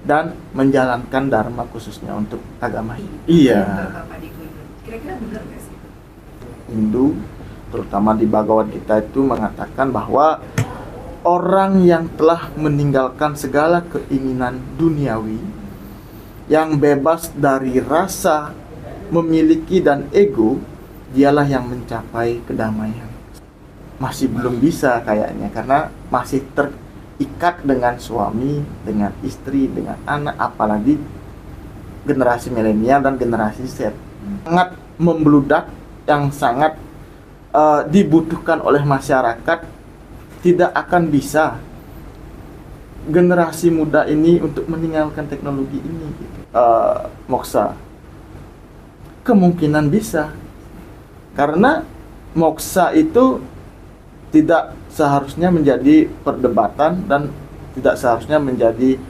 dan menjalankan dharma khususnya untuk agama Hindu. Iya. Kira-kira benar nggak sih? Hindu, terutama di Bhagavad Gita itu mengatakan bahwa orang yang telah meninggalkan segala keinginan duniawi, yang bebas dari rasa memiliki dan ego, dialah yang mencapai kedamaian. Masih belum bisa kayaknya, karena masih terikat dengan suami, dengan istri, dengan anak, apalagi generasi milenial dan generasi Z. Sangat membludak, yang sangat dibutuhkan oleh masyarakat. Tidak akan bisa generasi muda ini untuk meninggalkan teknologi ini gitu. Moksa kemungkinan bisa, karena moksa itu tidak seharusnya menjadi perdebatan dan tidak seharusnya menjadi